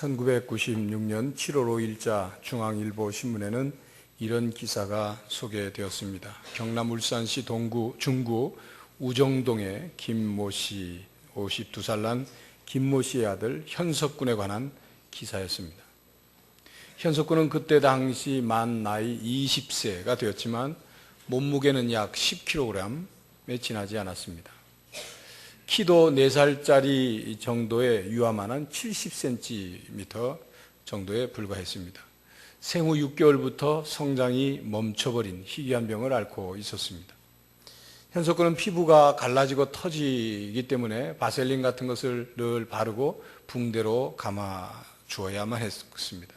1996년 7월 5일자 중앙일보 신문에는 이런 기사가 소개되었습니다. 경남 울산시 중구 우정동의 김모 씨, 52살 난 김모 씨의 아들 현석군에 관한 기사였습니다. 현석군은 그때 당시 만 나이 20세가 되었지만 몸무게는 약 10kg에 지나지 않았습니다. 키도 4살짜리 정도의 유아만한 70cm 정도에 불과했습니다. 생후 6개월부터 성장이 멈춰버린 희귀한 병을 앓고 있었습니다. 현석군은 피부가 갈라지고 터지기 때문에 바셀린 같은 것을 늘 바르고 붕대로 감아 주어야만 했습니다.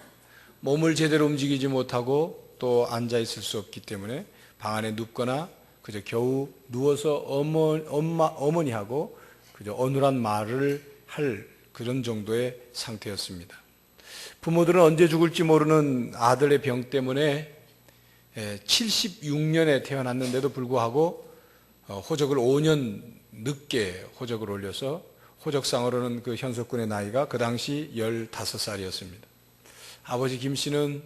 몸을 제대로 움직이지 못하고 또 앉아 있을 수 없기 때문에 방 안에 눕거나 그저 겨우 누워서 어머니하고 그저 어눌한 말을 할 그런 정도의 상태였습니다. 부모들은 언제 죽을지 모르는 아들의 병 때문에 76년에 태어났는데도 불구하고 호적을 5년 늦게 호적을 올려서 호적상으로는 그 현석군의 나이가 그 당시 15살이었습니다. 아버지 김 씨는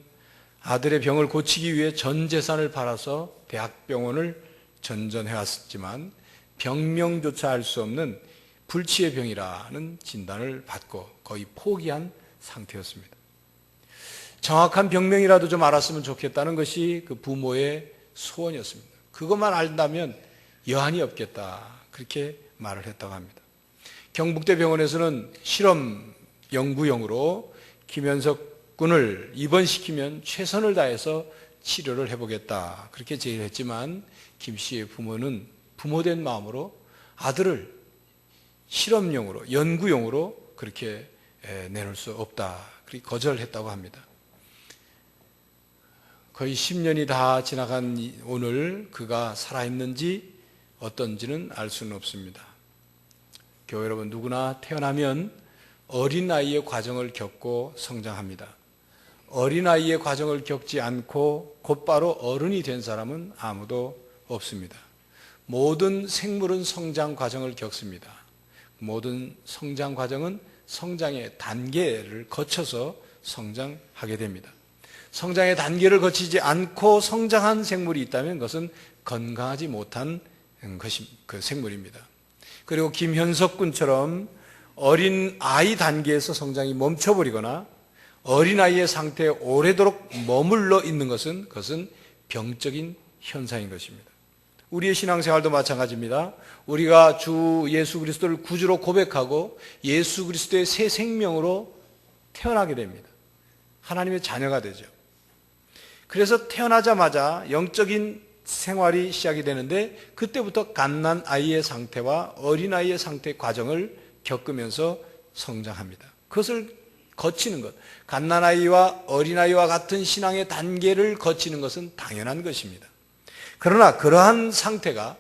아들의 병을 고치기 위해 전 재산을 팔아서 대학병원을 전전해왔지만 병명조차 알 수 없는 불치의 병이라는 진단을 받고 거의 포기한 상태였습니다. 정확한 병명이라도 좀 알았으면 좋겠다는 것이 그 부모의 소원이었습니다. 그것만 알다면 여한이 없겠다, 그렇게 말을 했다고 합니다. 경북대 병원에서는 실험 연구용으로 김현석 군을 입원시키면 최선을 다해서 치료를 해보겠다, 그렇게 제의를 했지만 김 씨의 부모는 부모된 마음으로 아들을 실험용으로, 연구용으로 그렇게 내놓을 수 없다, 그렇게 거절했다고 합니다. 거의 10년이 다 지나간 오늘 그가 살아있는지 어떤지는 알 수는 없습니다. 교회 여러분, 누구나 태어나면 어린아이의 과정을 겪고 성장합니다. 어린아이의 과정을 겪지 않고 곧바로 어른이 된 사람은 아무도 없습니다. 모든 생물은 성장 과정을 겪습니다. 모든 성장 과정은 성장의 단계를 거쳐서 성장하게 됩니다. 성장의 단계를 거치지 않고 성장한 생물이 있다면 그것은 건강하지 못한 그 생물입니다. 그리고 김현석 군처럼 어린 아이 단계에서 성장이 멈춰버리거나 어린아이의 상태에 오래도록 머물러 있는 것은 그것은 병적인 현상인 것입니다. 우리의 신앙생활도 마찬가지입니다. 우리가 주 예수 그리스도를 구주로 고백하고 예수 그리스도의 새 생명으로 태어나게 됩니다. 하나님의 자녀가 되죠. 그래서 태어나자마자 영적인 생활이 시작이 되는데 그때부터 갓난아이의 상태와 어린아이의 상태의 과정을 겪으면서 성장합니다. 그것을 거치는 것, 갓난아이와 어린아이와 같은 신앙의 단계를 거치는 것은 당연한 것입니다. 그러나 그러한 상태가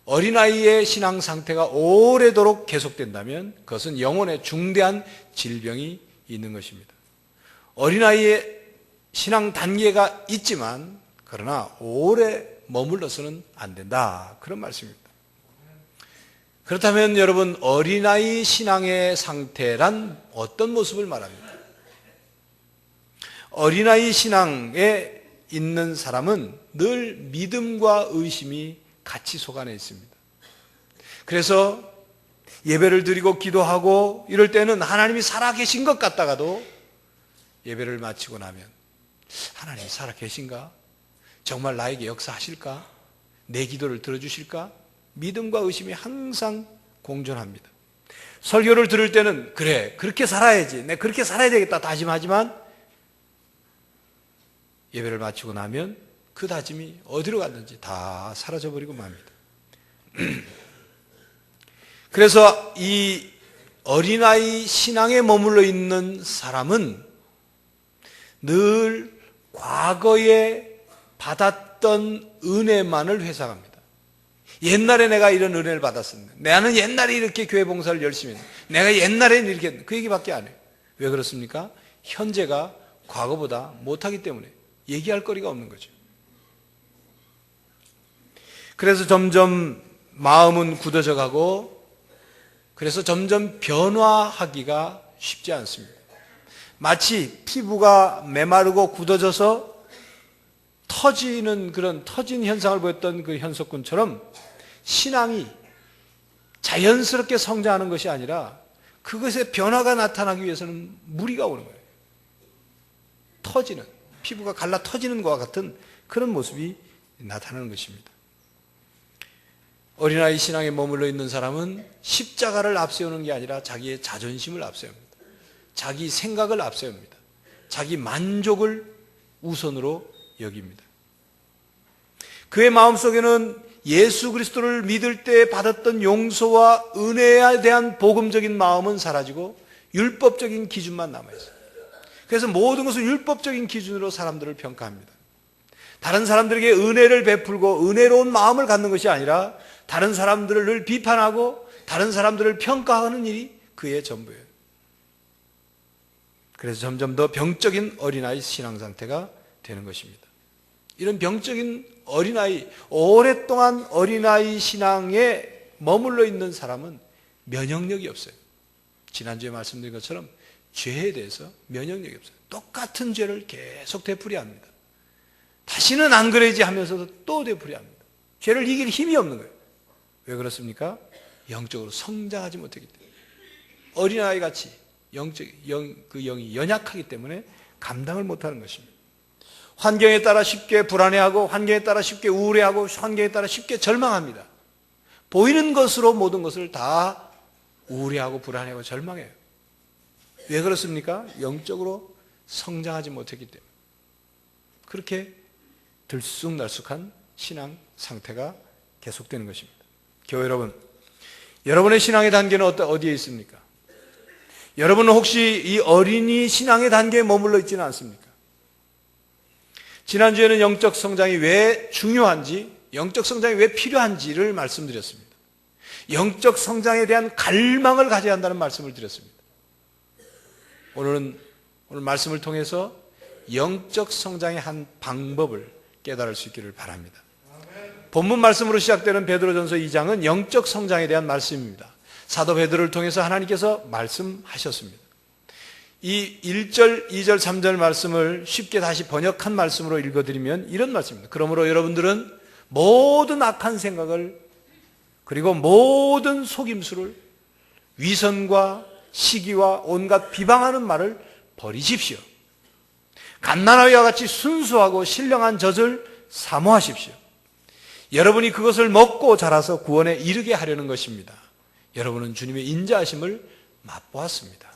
어린아이의 신앙 상태가 오래도록 계속된다면 그것은 영혼에 중대한 질병이 있는 것입니다. 어린아이의 신앙 단계가 있지만 그러나 오래 머물러서는 안 된다, 그런 말씀입니다. 그렇다면 여러분, 어린아이 신앙의 상태란 어떤 모습을 말합니까? 어린아이 신앙에 있는 사람은 늘 믿음과 의심이 같이 속안에 있습니다. 그래서 예배를 드리고 기도하고 이럴 때는 하나님이 살아계신 것 같다가도 예배를 마치고 나면 하나님이 살아계신가? 정말 나에게 역사하실까? 내 기도를 들어주실까? 믿음과 의심이 항상 공존합니다. 설교를 들을 때는 그래, 그렇게 살아야지, 내가 그렇게 살아야 되겠다 다짐하지만 예배를 마치고 나면 그 다짐이 어디로 갔는지 다 사라져버리고 맙니다. 그래서 이 어린아이 신앙에 머물러 있는 사람은 늘 과거에 받았던 은혜만을 회상합니다. 옛날에 내가 이런 은혜를 받았었는데, 나는 옛날에 이렇게 교회 봉사를 열심히 했는데, 내가 옛날에는 이렇게 했는데, 그 얘기밖에 안 해요. 왜 그렇습니까? 현재가 과거보다 못하기 때문에 얘기할 거리가 없는 거죠. 그래서 점점 마음은 굳어져 가고, 그래서 점점 변화하기가 쉽지 않습니다. 마치 피부가 메마르고 굳어져서 터지는 그런 터진 현상을 보였던 그 현석군처럼 신앙이 자연스럽게 성장하는 것이 아니라 그것의 변화가 나타나기 위해서는 무리가 오는 거예요. 터지는, 피부가 갈라 터지는 것과 같은 그런 모습이 나타나는 것입니다. 어린아이 신앙에 머물러 있는 사람은 십자가를 앞세우는 게 아니라 자기의 자존심을 앞세웁니다. 자기 생각을 앞세웁니다. 자기 만족을 우선으로 여깁니다. 그의 마음속에는 예수 그리스도를 믿을 때 받았던 용서와 은혜에 대한 복음적인 마음은 사라지고 율법적인 기준만 남아있어요. 그래서 모든 것은 율법적인 기준으로 사람들을 평가합니다. 다른 사람들에게 은혜를 베풀고 은혜로운 마음을 갖는 것이 아니라 다른 사람들을 늘 비판하고 다른 사람들을 평가하는 일이 그의 전부예요. 그래서 점점 더 병적인 어린아이 신앙 상태가 되는 것입니다. 이런 병적인 어린아이, 오랫동안 어린아이 신앙에 머물러 있는 사람은 면역력이 없어요. 지난주에 말씀드린 것처럼 죄에 대해서 면역력이 없어요. 똑같은 죄를 계속 되풀이합니다. 다시는 안 그래야지 하면서도 또 되풀이합니다. 죄를 이길 힘이 없는 거예요. 왜 그렇습니까? 영적으로 성장하지 못했기 때문에. 어린아이 같이 그 영이 연약하기 때문에 감당을 못하는 것입니다. 환경에 따라 쉽게 불안해하고 환경에 따라 쉽게 우울해하고 환경에 따라 쉽게 절망합니다. 보이는 것으로 모든 것을 다 우울해하고 불안해하고 절망해요. 왜 그렇습니까? 영적으로 성장하지 못했기 때문에. 그렇게 들쑥날쑥한 신앙 상태가 계속되는 것입니다. 교회 여러분, 여러분의 신앙의 단계는 어디에 있습니까? 여러분은 혹시 이 어린이 신앙의 단계에 머물러 있지는 않습니까? 지난주에는 영적 성장이 왜 중요한지, 영적 성장이 왜 필요한지를 말씀드렸습니다. 영적 성장에 대한 갈망을 가져야 한다는 말씀을 드렸습니다. 오늘 말씀을 통해서 영적 성장의 한 방법을 깨달을 수 있기를 바랍니다. 본문 말씀으로 시작되는 베드로전서 2장은 영적 성장에 대한 말씀입니다. 사도 베드로를 통해서 하나님께서 말씀하셨습니다. 이 1절, 2절, 3절 말씀을 쉽게 다시 번역한 말씀으로 읽어드리면 이런 말씀입니다. 그러므로 여러분들은 모든 악한 생각을 그리고 모든 속임수를 위선과 시기와 온갖 비방하는 말을 버리십시오. 갓난아이와 같이 순수하고 신령한 젖을 사모하십시오. 여러분이 그것을 먹고 자라서 구원에 이르게 하려는 것입니다. 여러분은 주님의 인자하심을 맛보았습니다.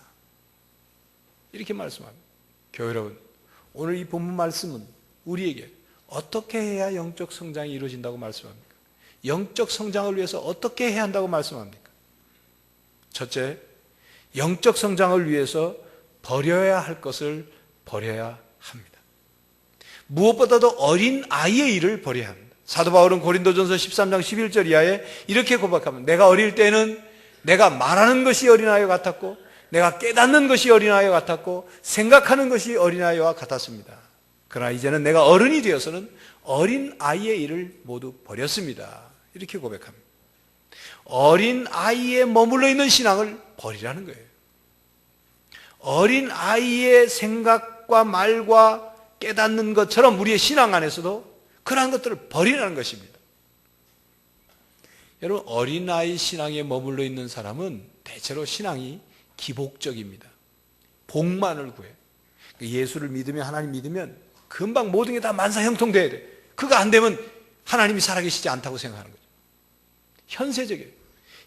이렇게 말씀합니다. 교회 여러분, 오늘 이 본문 말씀은 우리에게 어떻게 해야 영적 성장이 이루어진다고 말씀합니까? 영적 성장을 위해서 어떻게 해야 한다고 말씀합니까? 첫째, 영적 성장을 위해서 버려야 할 것을 버려야 합니다. 무엇보다도 어린 아이의 일을 버려야 합니다. 사도 바울은 고린도전서 13장 11절 이하에 이렇게 고백합니다. 내가 어릴 때는 내가 말하는 것이 어린아이와 같았고 내가 깨닫는 것이 어린아이와 같았고 생각하는 것이 어린아이와 같았습니다. 그러나 이제는 내가 어른이 되어서는 어린아이의 일을 모두 버렸습니다. 이렇게 고백합니다. 어린아이에 머물러 있는 신앙을 버리라는 거예요. 어린아이의 생각과 말과 깨닫는 것처럼 우리의 신앙 안에서도 그러한 것들을 버리라는 것입니다. 여러분, 어린아이 신앙에 머물러 있는 사람은 대체로 신앙이 기복적입니다. 복만을 구해요. 예수를 믿으면, 하나님 믿으면 금방 모든 게 다 만사형통돼야 돼. 그거 안 되면 하나님이 살아계시지 않다고 생각하는 거죠. 현세적이에요.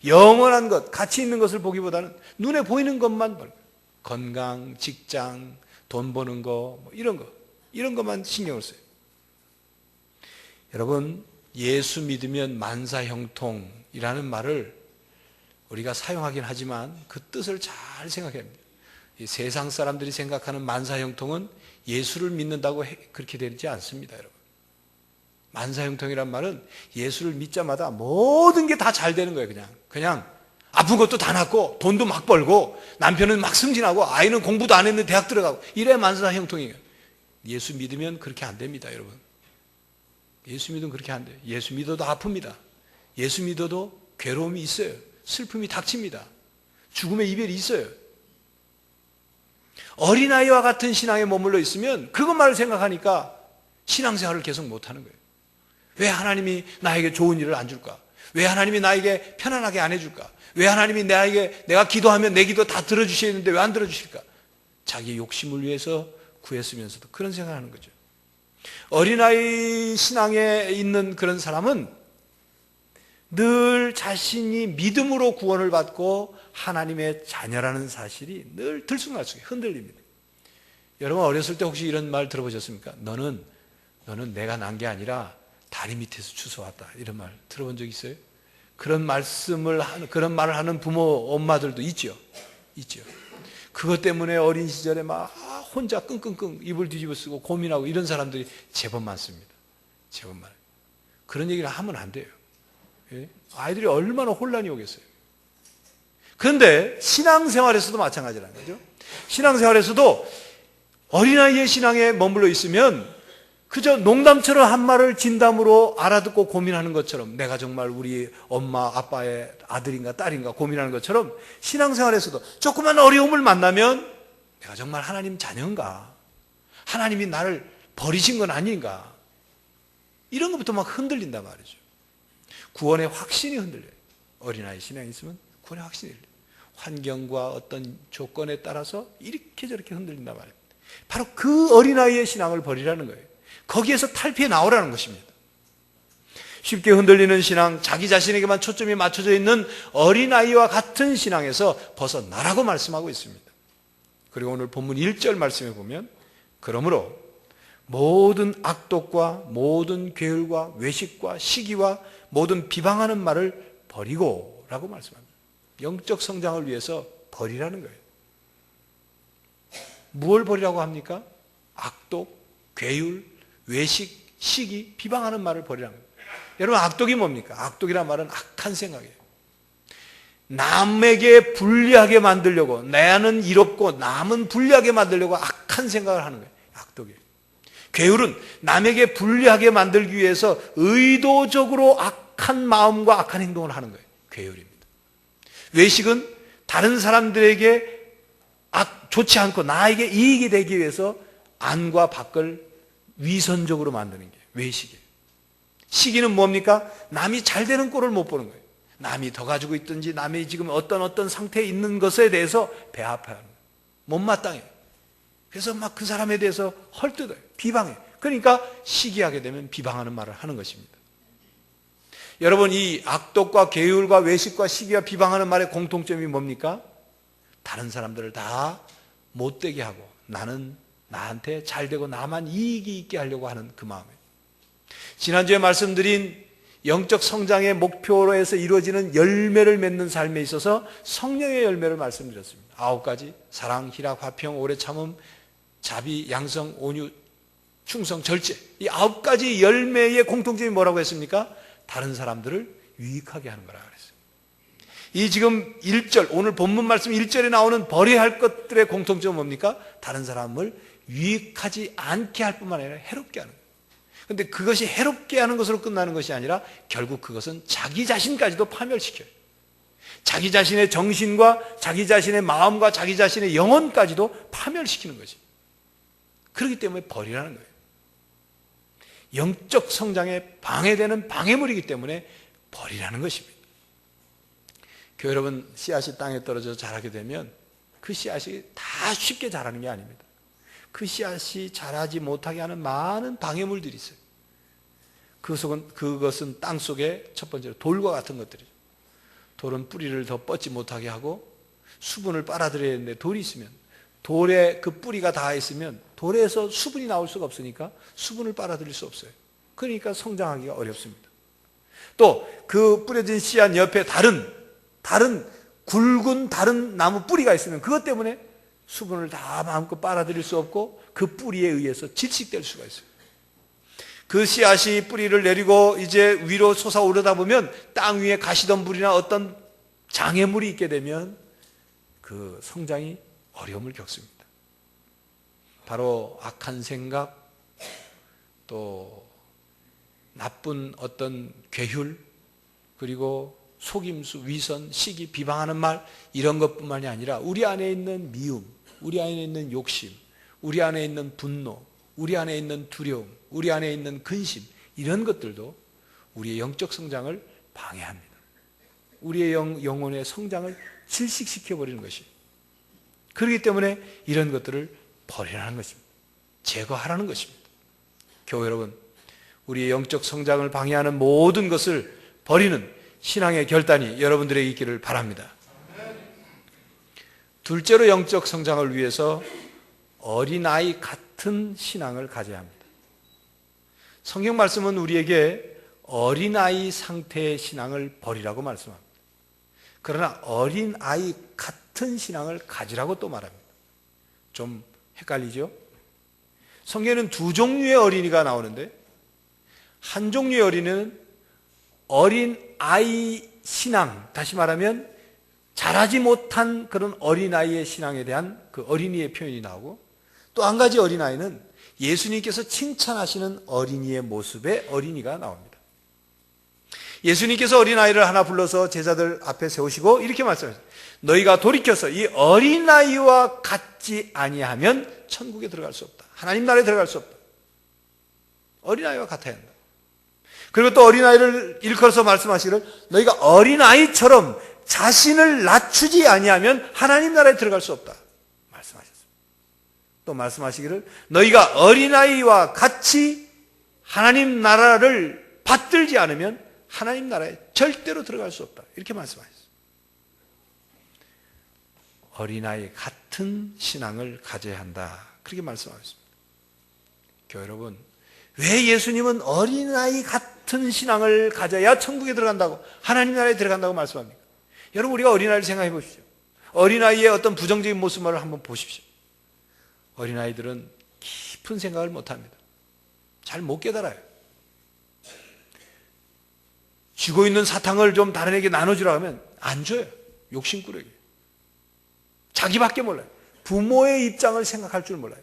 영원한 것, 가치 있는 것을 보기보다는 눈에 보이는 것만 봐요. 건강, 직장, 돈 버는 거, 이런 것만 신경을 써요. 여러분, 예수 믿으면 만사형통이라는 말을 우리가 사용하긴 하지만 그 뜻을 잘 생각해야 합니다. 이 세상 사람들이 생각하는 만사형통은 예수를 믿는다고 그렇게 되지 않습니다, 여러분. 만사형통이란 말은 예수를 믿자마자 모든 게 다 잘 되는 거예요, 그냥. 아픈 것도 다 낫고, 돈도 막 벌고, 남편은 막 승진하고, 아이는 공부도 안 했는데 대학 들어가고, 이래 만사형통이에요. 예수 믿으면 그렇게 안 됩니다, 여러분. 예수 믿으면 그렇게 안 돼요. 예수 믿어도 아픕니다. 예수 믿어도 괴로움이 있어요. 슬픔이 닥칩니다. 죽음의 이별이 있어요. 어린아이와 같은 신앙에 머물러 있으면 그것만을 생각하니까 신앙생활을 계속 못하는 거예요. 왜 하나님이 나에게 좋은 일을 안 줄까? 왜 하나님이 나에게 편안하게 안 해줄까? 왜 하나님이 나에게 내가 기도하면 내 기도 다 들어주셔야 되는데 왜 안 들어주실까? 자기 욕심을 위해서 구했으면서도 그런 생각을 하는 거죠. 어린아이 신앙에 있는 그런 사람은 늘 자신이 믿음으로 구원을 받고 하나님의 자녀라는 사실이 늘 들쑥날쑥 흔들립니다. 여러분 어렸을 때 혹시 이런 말 들어보셨습니까? 너는 내가 난 게 아니라 다리 밑에서 주워왔다. 이런 말 들어본 적 있어요? 그런 말을 하는 부모, 엄마들도 있죠. 그것 때문에 어린 시절에 막 혼자 끙끙끙 입을 뒤집어 쓰고 고민하고 이런 사람들이 제법 많습니다. 제법 많아요. 그런 얘기를 하면 안 돼요. 예? 아이들이 얼마나 혼란이 오겠어요. 그런데 신앙생활에서도 마찬가지라는 거죠. 신앙생활에서도 어린아이의 신앙에 머물러 있으면 그저 농담처럼 한 말을 진담으로 알아듣고 고민하는 것처럼 내가 정말 우리 엄마 아빠의 아들인가 딸인가 고민하는 것처럼 신앙생활에서도 조그만 어려움을 만나면 내가 정말 하나님 자녀인가? 하나님이 나를 버리신 건 아닌가? 이런 것부터 막 흔들린단 말이죠. 구원의 확신이 흔들려요. 어린아이 신앙이 있으면 구원의 확신이 흔들려요. 환경과 어떤 조건에 따라서 이렇게 저렇게 흔들린단 말이에요. 바로 그 어린아이의 신앙을 버리라는 거예요. 거기에서 탈피해 나오라는 것입니다. 쉽게 흔들리는 신앙, 자기 자신에게만 초점이 맞춰져 있는 어린아이와 같은 신앙에서 벗어나라고 말씀하고 있습니다. 그리고 오늘 본문 1절 말씀에 보면 그러므로 모든 악독과 모든 괴율과 외식과 시기와 모든 비방하는 말을 버리고 라고 말씀합니다. 영적 성장을 위해서 버리라는 거예요. 무엇을 버리라고 합니까? 악독, 괴율, 외식, 시기, 비방하는 말을 버리라는 거예요. 여러분 악독이 뭡니까? 악독이란 말은 악한 생각이에요. 남에게 불리하게 만들려고, 나는 이롭고 남은 불리하게 만들려고 악한 생각을 하는 거예요. 악독이에요. 괴율은 남에게 불리하게 만들기 위해서 의도적으로 악한 마음과 악한 행동을 하는 거예요. 괴율입니다. 외식은 다른 사람들에게 좋지 않고 나에게 이익이 되기 위해서 안과 밖을 위선적으로 만드는 게 외식이에요. 시기는 뭡니까? 남이 잘 되는 꼴을 못 보는 거예요. 남이 더 가지고 있든지 남이 지금 어떤 상태에 있는 것에 대해서 배 아파하는 거예요. 못마땅해요. 그래서 막 그 사람에 대해서 헐뜯어요. 비방해요. 그러니까 시기하게 되면 비방하는 말을 하는 것입니다. 여러분 이 악독과 계율과 외식과 시기와 비방하는 말의 공통점이 뭡니까? 다른 사람들을 다 못되게 하고 나는 나한테 잘되고 나만 이익이 있게 하려고 하는 그 마음이에요. 지난주에 말씀드린 영적 성장의 목표로 해서 이루어지는 열매를 맺는 삶에 있어서 성령의 열매를 말씀드렸습니다. 9가지 사랑, 희락, 화평, 오래 참음, 자비, 양성, 온유, 충성, 절제. 이 9가지 열매의 공통점이 뭐라고 했습니까? 다른 사람들을 유익하게 하는 거라고 그랬어요. 이 지금 1절, 오늘 본문 말씀 1절에 나오는 버려야 할 것들의 공통점은 뭡니까? 다른 사람을 유익하지 않게 할 뿐만 아니라 해롭게 하는 거예요. 그런데 그것이 해롭게 하는 것으로 끝나는 것이 아니라 결국 그것은 자기 자신까지도 파멸시켜요. 자기 자신의 정신과 자기 자신의 마음과 자기 자신의 영혼까지도 파멸시키는 것이. 그렇기 때문에 버리라는 거예요. 영적 성장에 방해되는 방해물이기 때문에 버리라는 것입니다. 교회 여러분, 씨앗이 땅에 떨어져서 자라게 되면 그 씨앗이 다 쉽게 자라는 게 아닙니다. 그 씨앗이 자라지 못하게 하는 많은 방해물들이 있어요. 그것은 땅 속에 첫 번째로 돌과 같은 것들이죠. 돌은 뿌리를 더 뻗지 못하게 하고 수분을 빨아들여야 되는데 돌이 있으면, 돌에 그 뿌리가 닿아 있으면 돌에서 수분이 나올 수가 없으니까 수분을 빨아들일 수 없어요. 그러니까 성장하기가 어렵습니다. 또 그 뿌려진 씨앗 옆에 다른 굵은 다른 나무 뿌리가 있으면 그것 때문에 수분을 다 마음껏 빨아들일 수 없고 그 뿌리에 의해서 질식될 수가 있어요. 그 씨앗이 뿌리를 내리고 이제 위로 솟아오르다 보면 땅 위에 가시덤불이나 어떤 장애물이 있게 되면 그 성장이 어려움을 겪습니다. 바로 악한 생각, 또 나쁜 어떤 괴율, 그리고 속임수, 위선, 시기, 비방하는 말, 이런 것뿐만이 아니라 우리 안에 있는 미움, 우리 안에 있는 욕심, 우리 안에 있는 분노, 우리 안에 있는 두려움, 우리 안에 있는 근심, 이런 것들도 우리의 영적 성장을 방해합니다. 우리의 영혼의 성장을 질식시켜버리는 것입니다. 그렇기 때문에 이런 것들을 버리라는 것입니다. 제거하라는 것입니다. 교회 여러분, 우리의 영적 성장을 방해하는 모든 것을 버리는 신앙의 결단이 여러분들에게 있기를 바랍니다. 둘째로 영적 성장을 위해서 어린아이 같은 신앙을 가져야 합니다. 성경 말씀은 우리에게 어린아이 상태의 신앙을 버리라고 말씀합니다. 그러나 어린아이 같은 신앙을 가지라고 또 말합니다. 좀 헷갈리죠? 성경에는 두 종류의 어린이가 나오는데, 한 종류의 어린이는 어린아이 신앙, 다시 말하면 자라지 못한 그런 어린아이의 신앙에 대한 그 어린이의 표현이 나오고, 또 한 가지 어린아이는 예수님께서 칭찬하시는 어린이의 모습의 어린이가 나옵니다. 예수님께서 어린아이를 하나 불러서 제자들 앞에 세우시고 이렇게 말씀하셨어요. 너희가 돌이켜서 이 어린아이와 같지 아니하면 천국에 들어갈 수 없다. 하나님 나라에 들어갈 수 없다. 어린아이와 같아야 한다. 그리고 또 어린아이를 일컬어서 말씀하시기를 너희가 어린아이처럼 자신을 낮추지 아니하면 하나님 나라에 들어갈 수 없다 말씀하셨습니다. 또 말씀하시기를 너희가 어린아이와 같이 하나님 나라를 받들지 않으면 하나님 나라에 절대로 들어갈 수 없다 이렇게 말씀하셨습니다. 어린아이 같은 신앙을 가져야 한다 그렇게 말씀하셨습니다. 교회 여러분, 왜 예수님은 어린아이 같은 신앙을 가져야 천국에 들어간다고, 하나님 나라에 들어간다고 말씀합니까? 여러분, 우리가 어린아이를 생각해 보십시오. 어린아이의 어떤 부정적인 모습을 한번 보십시오. 어린아이들은 깊은 생각을 못합니다. 잘 못 깨달아요. 쥐고 있는 사탕을 좀 다른 에게 나눠주라 하면 안 줘요. 욕심꾸러기. 자기밖에 몰라요. 부모의 입장을 생각할 줄 몰라요.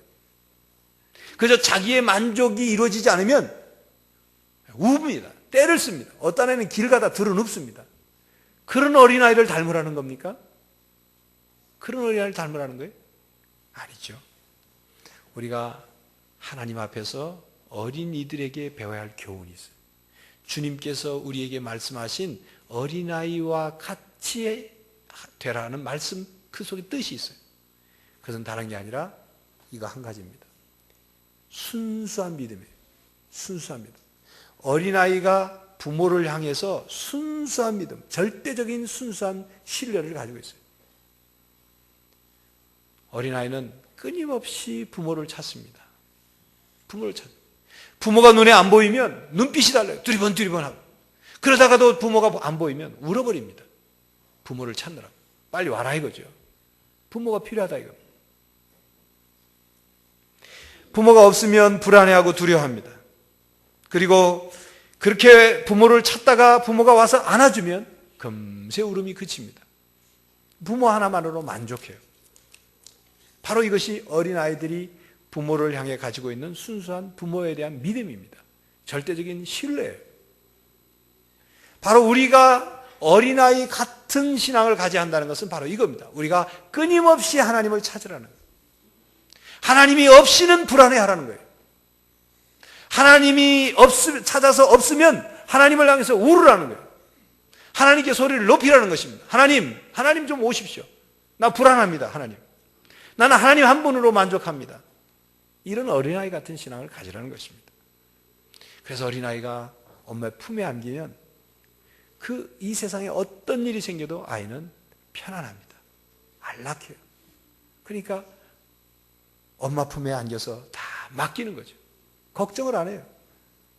그래서 자기의 만족이 이루어지지 않으면 웁니다. 때를 씁니다. 어떤 애는 길 가다 들어눕습니다. 그런 어린아이를 닮으라는 겁니까? 그런 어린아이를 닮으라는 거예요? 아니죠. 우리가 하나님 앞에서 어린이들에게 배워야 할 교훈이 있어요. 주님께서 우리에게 말씀하신 어린아이와 같이 되라는 말씀, 그 속에 뜻이 있어요. 그것은 다른 게 아니라 이거 한 가지입니다. 순수한 믿음이에요. 순수한 믿음. 어린아이가 부모를 향해서 순수한 믿음, 절대적인 순수한 신뢰를 가지고 있어요. 어린아이는 끊임없이 부모를 찾습니다. 부모를 찾습니다. 부모가 눈에 안 보이면 눈빛이 달라요. 두리번 하고. 그러다가도 부모가 안 보이면 울어버립니다. 부모를 찾느라고. 빨리 와라 이거죠. 부모가 필요하다 이거. 부모가 없으면 불안해하고 두려워합니다. 그리고 그렇게 부모를 찾다가 부모가 와서 안아주면 금세 울음이 그칩니다. 부모 하나만으로 만족해요. 바로 이것이 어린아이들이 부모를 향해 가지고 있는 순수한 부모에 대한 믿음입니다. 절대적인 신뢰예요. 바로 우리가 어린아이 같은 신앙을 가져야 한다는 것은 바로 이겁니다. 우리가 끊임없이 하나님을 찾으라는 거예요. 하나님이 없이는 불안해하라는 거예요. 하나님이 찾아서 없으면 하나님을 향해서 울으라는 거예요. 하나님께 소리를 높이라는 것입니다. 하나님 좀 오십시오. 나 불안합니다. 하나님. 나는 하나님 한 분으로 만족합니다. 이런 어린아이 같은 신앙을 가지라는 것입니다. 그래서 어린아이가 엄마의 품에 안기면 이 세상에 어떤 일이 생겨도 아이는 편안합니다. 안락해요. 그러니까 엄마 품에 안겨서 다 맡기는 거죠. 걱정을 안 해요.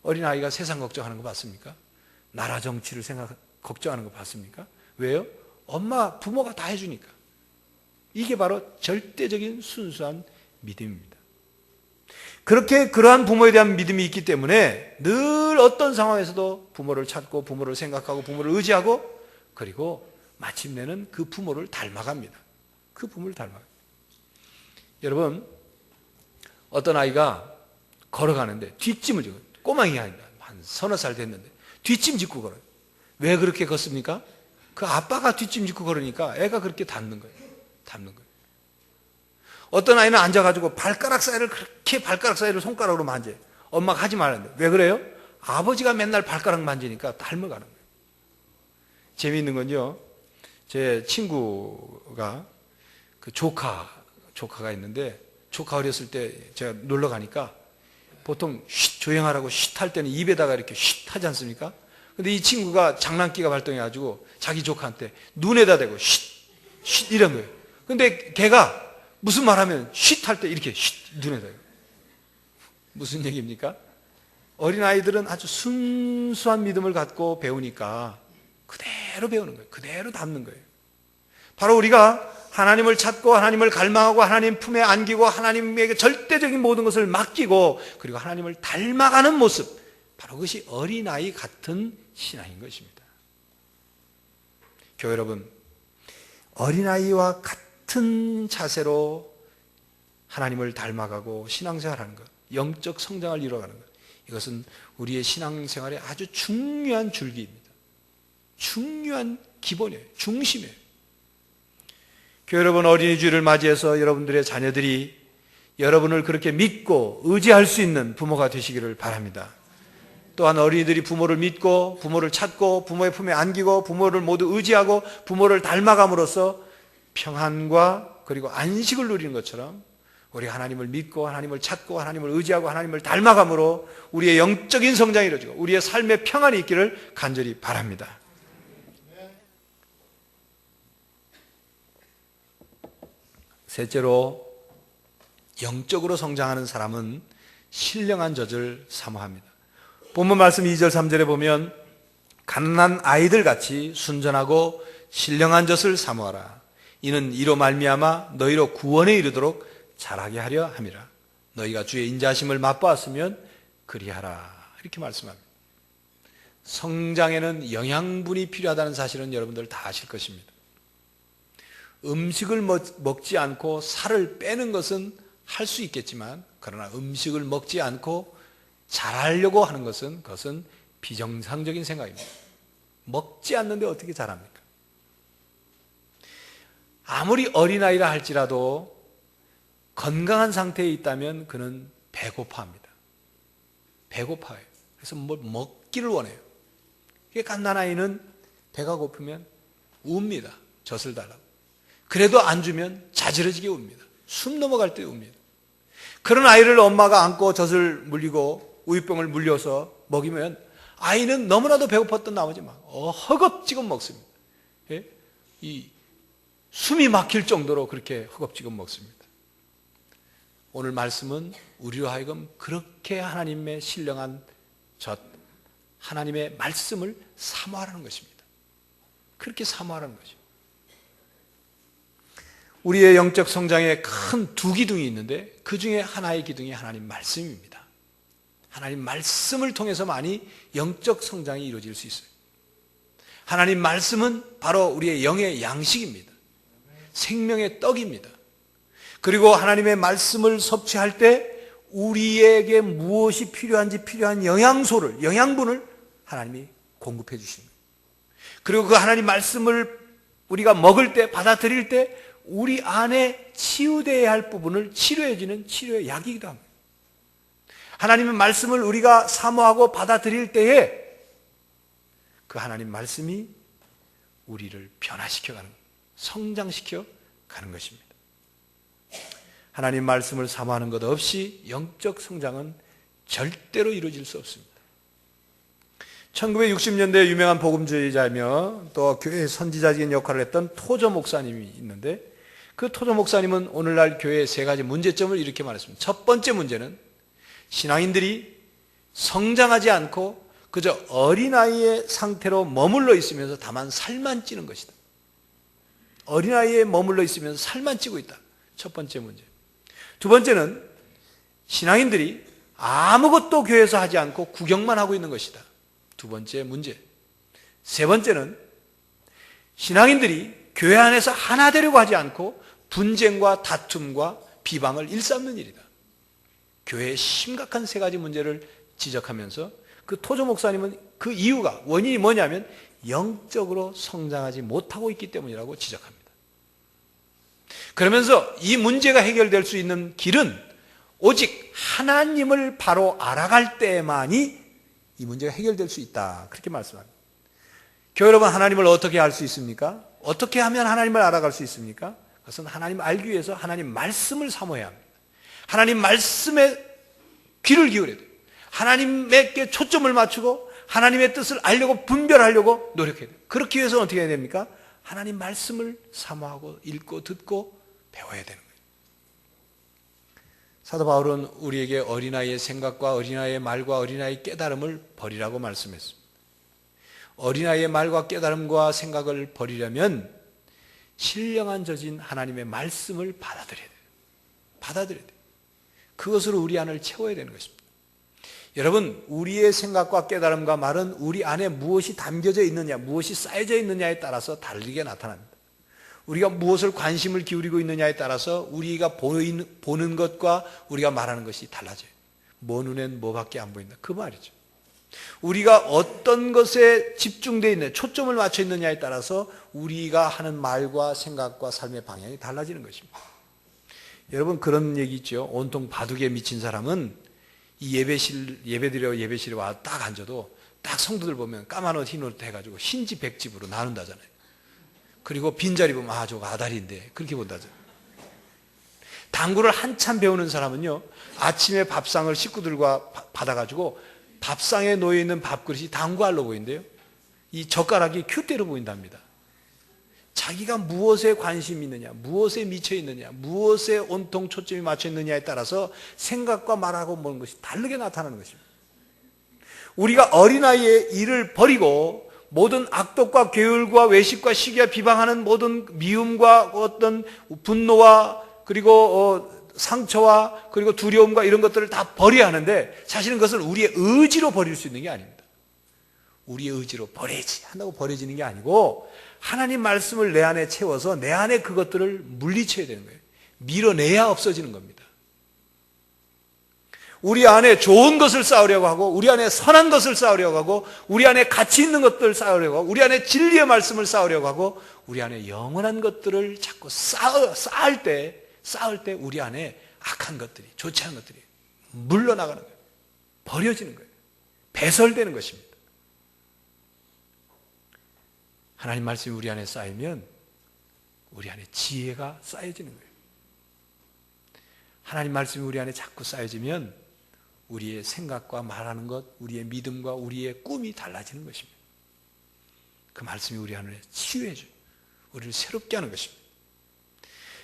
어린아이가 세상 걱정하는 거 봤습니까? 나라 정치를 걱정하는 거 봤습니까? 왜요? 부모가 다 해주니까. 이게 바로 절대적인 순수한 믿음입니다. 그러한 부모에 대한 믿음이 있기 때문에 늘 어떤 상황에서도 부모를 찾고 부모를 생각하고 부모를 의지하고 그리고 마침내는 그 부모를 닮아갑니다. 그 부모를 닮아갑니다. 여러분, 어떤 아이가 걸어가는데 뒷짐을 지고, 꼬맹이 아니다. 한 서너 살 됐는데 뒷짐 짚고 걸어요. 왜 그렇게 걷습니까? 그 아빠가 뒷짐 짚고 걸으니까 애가 그렇게 닮는 거예요. 어떤 아이는 앉아가지고 발가락 사이를 손가락으로 만져요. 엄마가 하지 말았는데. 왜 그래요? 아버지가 맨날 발가락 만지니까 닮아가는 거예요. 재미있는 건요, 제 친구가 그 조카가 있는데, 조카 어렸을 때 제가 놀러 가니까 보통 쉿 조용하라고 쉿 할 때는 입에다가 이렇게 쉿 하지 않습니까? 근데 이 친구가 장난기가 발동해가지고 자기 조카한테 눈에다 대고 쉿 이런 거예요. 근데 걔가 무슨 말 하면 쉿 할 때 이렇게 쉿 눈에다 대고. 무슨 얘기입니까? 어린아이들은 아주 순수한 믿음을 갖고 배우니까 그대로 배우는 거예요. 그대로 담는 거예요. 바로 우리가 하나님을 찾고 하나님을 갈망하고 하나님 품에 안기고 하나님에게 절대적인 모든 것을 맡기고 그리고 하나님을 닮아가는 모습, 바로 그것이 어린아이 같은 신앙인 것입니다. 교회 여러분, 어린아이와 같은 자세로 하나님을 닮아가고 신앙생활하는 것, 영적 성장을 이루어가는 것, 이것은 우리의 신앙생활의 아주 중요한 줄기입니다. 중요한 기본이에요. 중심이에요. 교회 여러분, 어린이 주일을 맞이해서 여러분들의 자녀들이 여러분을 그렇게 믿고 의지할 수 있는 부모가 되시기를 바랍니다. 또한 어린이들이 부모를 믿고 부모를 찾고 부모의 품에 안기고 부모를 모두 의지하고 부모를 닮아감으로써 평안과 그리고 안식을 누리는 것처럼 우리가 하나님을 믿고 하나님을 찾고 하나님을 의지하고 하나님을 닮아감으로 우리의 영적인 성장이 이루어지고 우리의 삶의 평안이 있기를 간절히 바랍니다. 셋째로, 영적으로 성장하는 사람은 신령한 젖을 사모합니다. 본문 말씀 2절 3절에 보면 갓난 아이들 같이 순전하고 신령한 젖을 사모하라. 이는 이로 말미암아 너희로 구원에 이르도록 자라게 하려 함이라. 너희가 주의 인자하심을 맛보았으면 그리하라. 이렇게 말씀합니다. 성장에는 영양분이 필요하다는 사실은 여러분들 다 아실 것입니다. 음식을 먹지 않고 살을 빼는 것은 할 수 있겠지만, 그러나 음식을 먹지 않고 자라려고 하는 것은 그것은 비정상적인 생각입니다. 먹지 않는데 어떻게 자랍니까? 아무리 어린아이라 할지라도 건강한 상태에 있다면 그는 배고파합니다. 배고파요. 그래서 뭘 먹기를 원해요. 갓난아이는 배가 고프면 웁니다. 젖을 달라고. 그래도 안 주면 자지러지게 웁니다. 숨 넘어갈 때 웁니다. 그런 아이를 엄마가 안고 젖을 물리고 우유병을 물려서 먹이면 아이는 너무나도 배고팠던 나머지 막 허겁지겁 먹습니다. 예? 이 숨이 막힐 정도로 그렇게 허겁지겁 먹습니다. 오늘 말씀은 우리로 하여금 그렇게 하나님의 신령한 젖, 하나님의 말씀을 사모하라는 것입니다. 그렇게 사모하라는 것입니다. 우리의 영적 성장에 큰 두 기둥이 있는데 그 중에 하나의 기둥이 하나님 말씀입니다. 하나님 말씀을 통해서만이 영적 성장이 이루어질 수 있어요. 하나님 말씀은 바로 우리의 영의 양식입니다. 생명의 떡입니다. 그리고 하나님의 말씀을 섭취할 때 우리에게 무엇이 필요한지 필요한 영양분을 하나님이 공급해 주십니다. 그리고 그 하나님 말씀을 우리가 먹을 때, 받아들일 때 우리 안에 치유되어야 할 부분을 치료해주는 치료의 약이기도 합니다. 하나님의 말씀을 우리가 사모하고 받아들일 때에 그 하나님 말씀이 우리를 변화시켜가는, 성장시켜 가는 것입니다. 하나님 말씀을 사모하는 것 없이 영적 성장은 절대로 이루어질 수 없습니다. 1960년대 유명한 복음주의자이며 또 교회 선지자적인 역할을 했던 토저 목사님이 있는데, 그 토저 목사님은 오늘날 교회의 세 가지 문제점을 이렇게 말했습니다. 첫 번째 문제는 신앙인들이 성장하지 않고 그저 어린아이의 상태로 머물러 있으면서 다만 살만 찌는 것이다. 어린아이에 머물러 있으면서 살만 찌고 있다. 첫 번째 문제. 두 번째는 신앙인들이 아무것도 교회에서 하지 않고 구경만 하고 있는 것이다. 두 번째 문제. 세 번째는 신앙인들이 교회 안에서 하나 되려고 하지 않고 분쟁과 다툼과 비방을 일삼는 일이다. 교회의 심각한 세 가지 문제를 지적하면서 그 토저 목사님은 그 이유가, 원인이 뭐냐면 영적으로 성장하지 못하고 있기 때문이라고 지적합니다. 그러면서 이 문제가 해결될 수 있는 길은 오직 하나님을 바로 알아갈 때만이 이 문제가 해결될 수 있다. 그렇게 말씀합니다. 교회 여러분, 하나님을 어떻게 알 수 있습니까? 어떻게 하면 하나님을 알아갈 수 있습니까? 그것은 하나님 알기 위해서 하나님 말씀을 사모해야 합니다. 하나님 말씀에 귀를 기울여야 돼요. 하나님께 초점을 맞추고 하나님의 뜻을 알려고 분별하려고 노력해야 돼요. 그렇기 위해서 어떻게 해야 됩니까? 하나님 말씀을 사모하고 읽고 듣고 배워야 되는 거예요. 사도 바울은 우리에게 어린아이의 생각과 어린아이의 말과 어린아이의 깨달음을 버리라고 말씀했습니다. 어린아이의 말과 깨달음과 생각을 버리려면 신령한 젖인 하나님의 말씀을 받아들여야 돼요. 받아들여야 돼요. 그것으로 우리 안을 채워야 되는 것입니다. 여러분, 우리의 생각과 깨달음과 말은 우리 안에 무엇이 담겨져 있느냐, 무엇이 쌓여져 있느냐에 따라서 다르게 나타납니다. 우리가 무엇을 관심을 기울이고 있느냐에 따라서 우리가 보는 것과 우리가 말하는 것이 달라져요. 뭐 눈엔 뭐밖에 안 보인다. 그 말이죠. 우리가 어떤 것에 집중되어 있는, 초점을 맞춰 있느냐에 따라서 우리가 하는 말과 생각과 삶의 방향이 달라지는 것입니다. 여러분, 그런 얘기 있죠. 온통 바둑에 미친 사람은 이 예배드려 와 딱 앉아도 딱 성도들 보면 까만 옷, 흰 옷 해가지고 흰집 백집으로 나눈다잖아요. 그리고 빈자리 보면 저거 아다리인데 그렇게 본다잖아요. 당구를 한참 배우는 사람은요, 아침에 밥상을 식구들과 받아가지고 밥상에 놓여있는 밥그릇이 당구알로 보인대요. 이 젓가락이 큐대로 보인답니다. 자기가 무엇에 관심이 있느냐, 무엇에 미쳐 있느냐, 무엇에 온통 초점이 맞춰 있느냐에 따라서 생각과 말하고 보는 것이 다르게 나타나는 것입니다. 우리가 어린아이의 일을 버리고 모든 악독과 게을과 외식과 시기와 비방하는 모든 미움과 어떤 분노와 그리고 상처와 그리고 두려움과 이런 것들을 다 버려야 하는데, 사실은 그것을 우리의 의지로 버릴 수 있는 게 아닙니다. 우리의 의지로 버려야지 한다고 버려지는 게 아니고 하나님 말씀을 내 안에 채워서 내 안에 그것들을 물리쳐야 되는 거예요. 밀어내야 없어지는 겁니다. 우리 안에 좋은 것을 쌓으려고 하고, 우리 안에 선한 것을 쌓으려고 하고, 우리 안에 가치 있는 것들을 쌓으려고 하고, 우리 안에 진리의 말씀을 쌓으려고 하고, 우리 안에 영원한 것들을 자꾸 쌓을 때 우리 안에 악한 것들이, 좋지 않은 것들이 물러나가는 거예요. 버려지는 거예요. 배설되는 것입니다. 하나님 말씀이 우리 안에 쌓이면 우리 안에 지혜가 쌓여지는 거예요. 하나님 말씀이 우리 안에 자꾸 쌓여지면 우리의 생각과 말하는 것, 우리의 믿음과 우리의 꿈이 달라지는 것입니다. 그 말씀이 우리 안에 치유해줘요. 우리를 새롭게 하는 것입니다.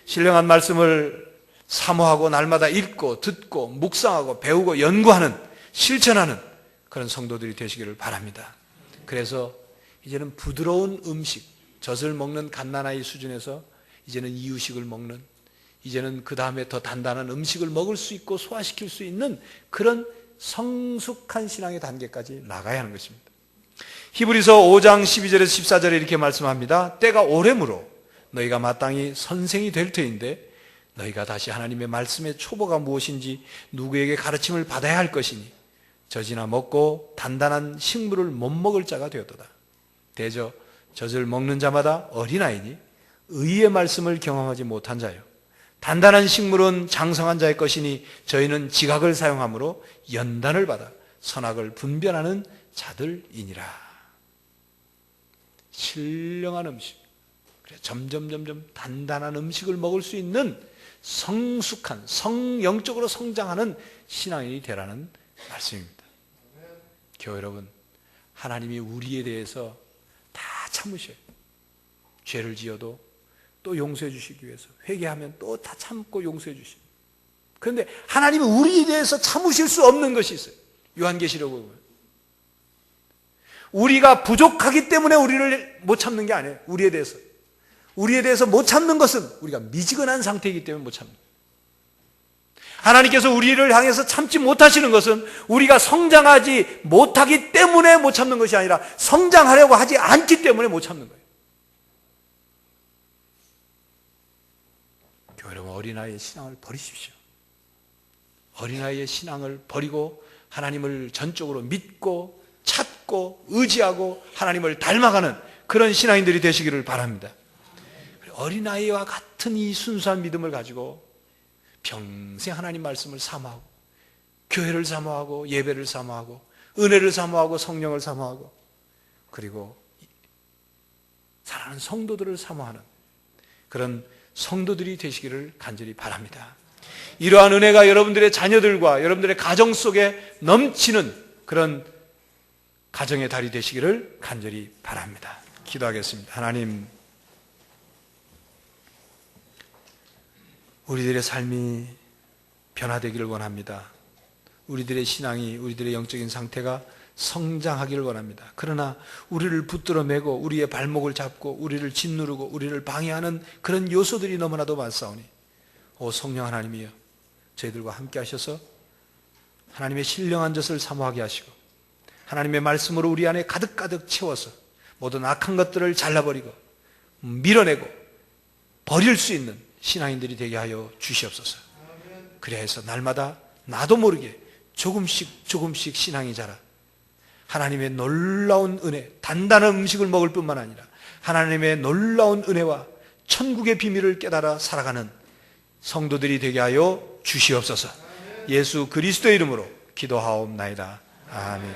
신령한 말씀을 사모하고 날마다 읽고 듣고 묵상하고 배우고 연구하는, 실천하는 그런 성도들이 되시기를 바랍니다. 그래서 이제는 부드러운 음식, 젖을 먹는 갓난아이 수준에서 이제는 이유식을 먹는, 이제는 그 다음에 더 단단한 음식을 먹을 수 있고 소화시킬 수 있는 그런 성숙한 신앙의 단계까지 나가야 하는 것입니다. 히브리서 5장 12절에서 14절에 이렇게 말씀합니다. 때가 오래므로 너희가 마땅히 선생이 될 터인데 너희가 다시 하나님의 말씀의 초보가 무엇인지 누구에게 가르침을 받아야 할 것이니 젖이나 먹고 단단한 식물을 못 먹을 자가 되었도다. 대저 젖을 먹는 자마다 어린아이니 의의 말씀을 경험하지 못한 자요, 단단한 식물은 장성한 자의 것이니 저희는 지각을 사용함으로 연단을 받아 선악을 분별하는 자들이니라. 신령한 음식, 점점 단단한 음식을 먹을 수 있는 성숙한, 영적으로 성장하는 신앙인이 되라는 말씀입니다. 교회 여러분, 하나님이 우리에 대해서 다 참으셔요. 죄를 지어도 또 용서해 주시기 위해서, 회개하면 또 다 참고 용서해 주시고. 그런데 하나님은 우리에 대해서 참으실 수 없는 것이 있어요. 요한계시록 보면 우리가 부족하기 때문에 우리를 못 참는 게 아니에요. 우리에 대해서 못 참는 것은 우리가 미지근한 상태이기 때문에 못 참는 거예요. 하나님께서 우리를 향해서 참지 못하시는 것은 우리가 성장하지 못하기 때문에 못 참는 것이 아니라 성장하려고 하지 않기 때문에 못 참는 거예요. 교회 여러분, 어린아이의 신앙을 버리십시오. 어린아이의 신앙을 버리고 하나님을 전적으로 믿고 찾고 의지하고 하나님을 닮아가는 그런 신앙인들이 되시기를 바랍니다. 어린아이와 같은 같은 이 순수한 믿음을 가지고 평생 하나님 말씀을 사모하고 교회를 사모하고 예배를 사모하고 은혜를 사모하고 성령을 사모하고 그리고 사랑하는 성도들을 사모하는 그런 성도들이 되시기를 간절히 바랍니다. 이러한 은혜가 여러분들의 자녀들과 여러분들의 가정 속에 넘치는 그런 가정의 달이 되시기를 간절히 바랍니다. 기도하겠습니다. 하나님, 우리들의 삶이 변화되기를 원합니다. 우리들의 신앙이, 우리들의 영적인 상태가 성장하기를 원합니다. 그러나 우리를 붙들어 매고 우리의 발목을 잡고 우리를 짓누르고 우리를 방해하는 그런 요소들이 너무나도 많사오니 오 성령 하나님이여, 저희들과 함께 하셔서 하나님의 신령한 젖을 사모하게 하시고 하나님의 말씀으로 우리 안에 가득가득 채워서 모든 악한 것들을 잘라버리고 밀어내고 버릴 수 있는 신앙인들이 되게 하여 주시옵소서. 그래야 해서 날마다 나도 모르게 조금씩 신앙이 자라 하나님의 놀라운 은혜, 단단한 음식을 먹을 뿐만 아니라 하나님의 놀라운 은혜와 천국의 비밀을 깨달아 살아가는 성도들이 되게 하여 주시옵소서. 예수 그리스도의 이름으로 기도하옵나이다. 아멘.